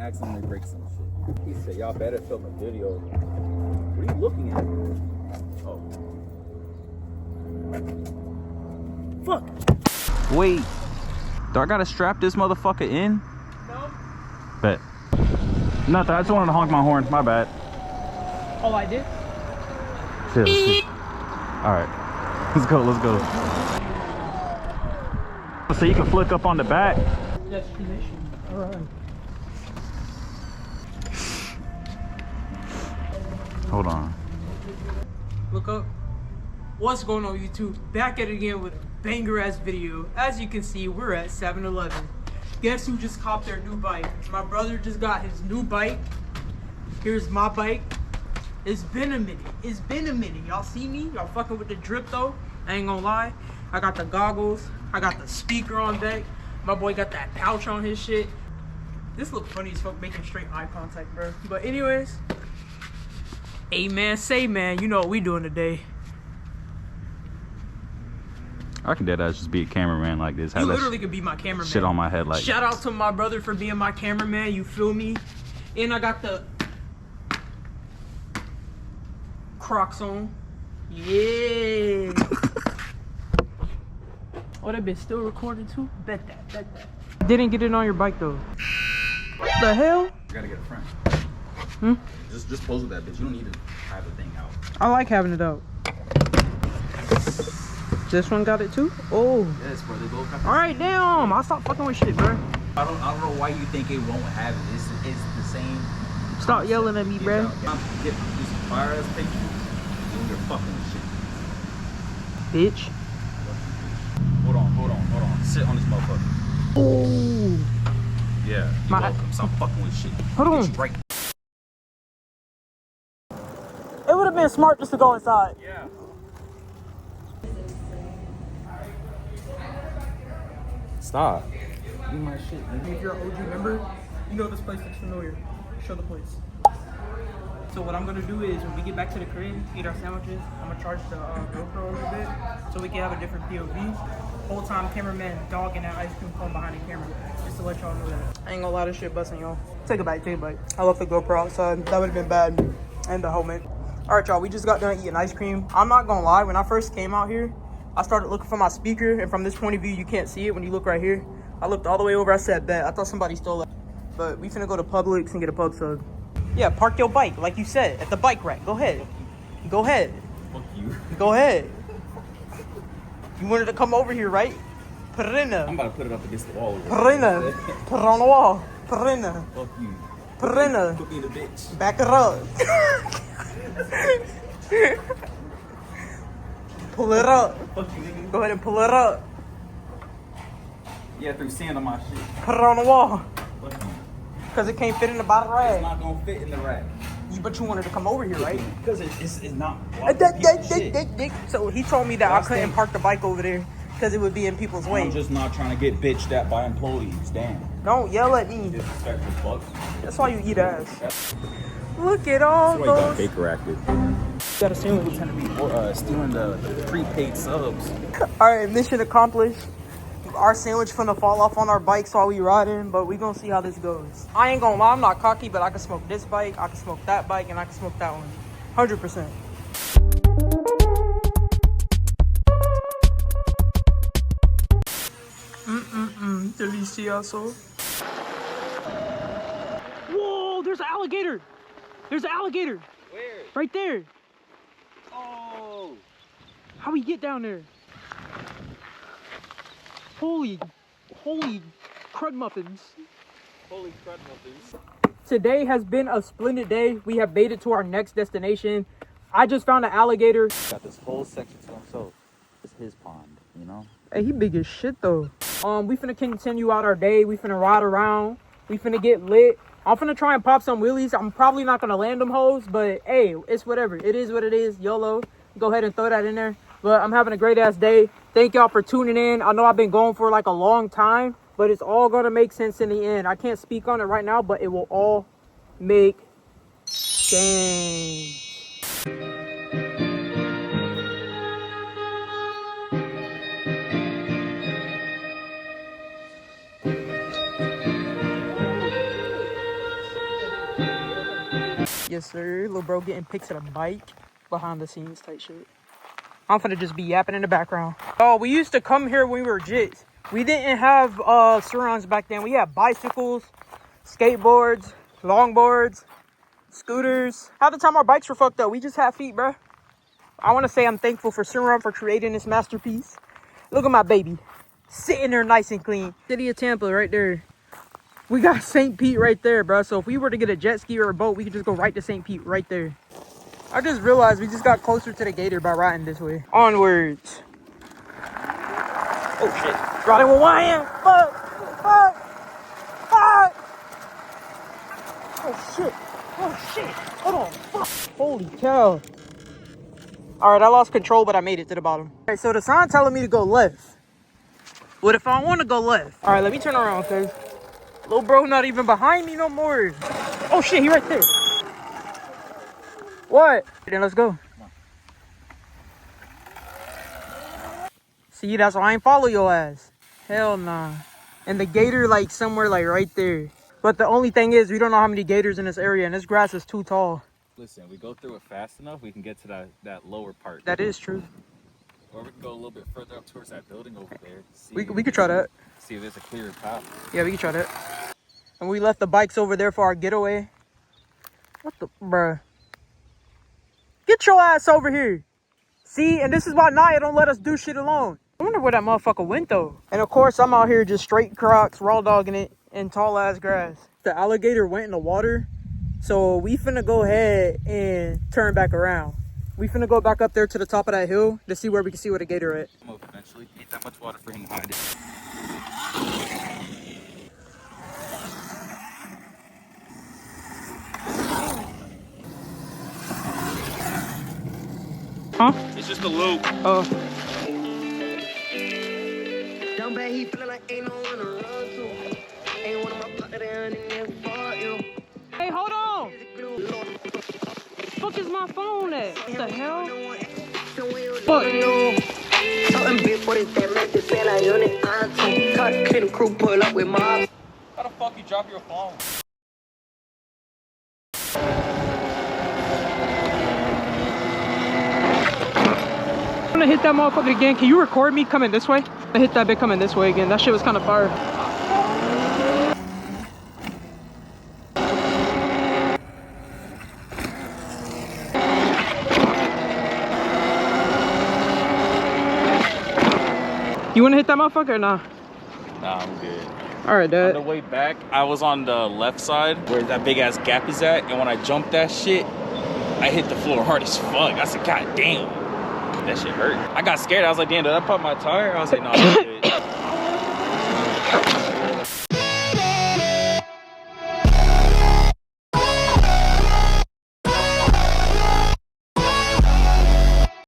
accidentally break some shit. He said, y'all better film a video. What are you looking at? Oh. Fuck. Wait. Do I gotta strap this motherfucker in? No. Bet. Nothing. I just wanted to honk my horn. My bad. Oh, I did? Chill. Alright. Let's go. Let's go. So you can flick up on the back. Destination. Alright. Hold on. Look up. What's going on, YouTube? Back at it again with a banger ass video. As you can see, we're at 7-Eleven. Guess who just copped their new bike? My brother just got his new bike. Here's my bike. It's been a minute. It's been a minute. Y'all see me? Y'all fucking with the drip though? I ain't gonna lie. I got the goggles. I got the speaker on deck. My boy got that pouch on his shit. This look funny as fuck, making straight eye contact, bro. But anyways, hey man, say man, you know what we doing today. I can deadass just be a cameraman like this. You literally could be my cameraman. Shit on my head like. Shout out to my brother for being my cameraman, you feel me? And I got the Crocs on. Yeah. Oh, that bitch still recording too? Bet that, bet that. Didn't get it on your bike though. What the hell? You gotta get a friend. Hmm? Just pose with that bitch. You don't need to have the thing out. I like having it out. This one got it too? Oh. Yes, bro. They both got. Alright, damn. I'll stop fucking with shit, bro. I don't know why you think it won't have it. It's the same. Stop yelling at me, bro. Get these fire ass pictures. And you're fucking with shit. Bitch. Hold on. Sit on this motherfucker. Oh. Yeah. You're welcome. Stop fucking with shit. Hold on. Right. It would have been smart just to go inside. Yeah. Stop. Do my shit. If you're an OG member, you know this place looks familiar. Show the place. So what I'm gonna do is when we get back to the crib, eat our sandwiches, I'm gonna charge the GoPro a little bit so we can have a different POV. Whole time cameraman dogging that ice cream cone behind the camera. Just to let y'all know that. I ain't gonna lie, this shit busting, y'all. Take a bite, take a bite. I left the GoPro outside. That would have been bad. And the helmet. Alright y'all, we just got done eating ice cream. I'm not gonna lie, when I first came out here, I started looking for my speaker, and from this point of view, you can't see it when you look right here. I looked all the way over, I said, bet. I thought somebody stole it. But we finna go to Publix and get a pub sub. Yeah, park your bike, like you said, at the bike rack. Go ahead. Go ahead. Fuck you. Go ahead. You wanted to come over here, right? Put it in there. I'm about to put it up against the wall. Put it in there. Put it on the wall. Put it in there. Fuck you. Put it in there. Put me in the bitch. Back it up. Pull it up. Fuck you, nigga. Go ahead and pull it up. Yeah, threw sand on my shit. Put it on the wall. Fuck you. Because it can't fit in the bottom It's rack. not gonna fit in the rack. But you wanted to come over here, right? Because it's not blocking people's shit. So he told me that I couldn't park the bike over there because it would be in people's way. I'm just not trying to get bitched at by employees. Damn. Don't yell at me. Disrespectful fuck. That's why you eat ass. Look at all That's why you got those. Baker acted. Got a sandwich. Or stealing the prepaid subs. All right, mission accomplished. Our sandwich finna fall off on our bikes while we riding, but we gonna see how this goes. I ain't gonna lie, I'm not cocky, but I can smoke this bike, I can smoke that bike, and I can smoke that one. 100%. Delicioso. Whoa, there's an alligator. There's an alligator. Where? Right there. Oh. How we get down there? Holy crud muffins. Holy crud muffins. Today has been a splendid day. We have made it to our next destination. I just found an alligator. Got this whole section to himself. It's his pond, you know? Hey, he big as shit though. We finna continue out our day. We finna ride around. We finna get lit. I'm finna try and pop some wheelies. I'm probably not gonna land them hoes, but hey, it's whatever. It is what it is. YOLO. Go ahead and throw that in there. But I'm having a great ass day. Thank y'all for tuning in. I know I've been going for like a long time, but it's all gonna make sense in the end. I can't speak on it right now, but it will all make sense. Yes, sir. Little bro getting pics of the bike. Behind the scenes type shit. I'm finna just be yapping in the background. Oh, we used to come here when we were jits. We didn't have Surrons back then. We had bicycles, skateboards, longboards, scooters. Half the time our bikes were fucked up. We just had feet, bro. I want to say I'm thankful for Surron for creating this masterpiece. Look at my baby. Sitting there nice and clean. City of Tampa right there. We got St. Pete right there, bro. So if we were to get a jet ski or a boat, we could just go right to St. Pete right there. I just realized we just got closer to the gator by riding this way. Onwards. Oh shit. Riding with YM. Fuck. Fuck. Fuck. Oh shit. Oh shit. Hold on. Fuck. Holy cow. Alright, I lost control, but I made it to the bottom. Alright, so the sign telling me to go left. What if I want to go left? Alright, let me turn around, cuz little bro not even behind me no more. Oh shit, he right there. What? Then let's go. See, that's why I ain't follow your ass. Hell nah. And the gator like somewhere like right there. But the only thing is we don't know how many gators in this area, and this grass is too tall. Listen, we go through it fast enough, we can get to that lower part. That is true. Or we can go a little bit further up towards that building over there. We could try that. See if there's a clearer path. Yeah, we could try that. And we left the bikes over there for our getaway. What the, bruh? Get your ass over here. See, and this is why Naya don't let us do shit alone. I wonder where that motherfucker went though. And of course, I'm out here just straight Crocs, raw dogging it in tall ass grass. The alligator went in the water, so we finna go ahead and turn back around. We finna go back up there to the top of that hill to see where we can see where the gator at. Come up eventually. Ain't that much water for him to hide it. Huh? It's just a loop. Oh. Down bad, he feeling like ain't no one to run to. Ain't one of my pocket down in there for you. Hey, hold on. Fuck is my phone at? What the hell? Fuck. Something big for this that make this feel like unit. Cut, clean the crew, pull up with mobs. How the fuck you drop your phone? I'm gonna hit that motherfucker again. Can you record me coming this way? I hit that bit coming this way again. That shit was kind of fire. You wanna hit that motherfucker or nah? Nah, I'm good. Alright, Dad. On the way back, I was on the left side where that big ass gap is at, and when I jumped that shit, I hit the floor hard as fuck. I said, God damn. That shit hurt. I got scared. I was like, damn, did I pop my tire? I was like, no, I'm good.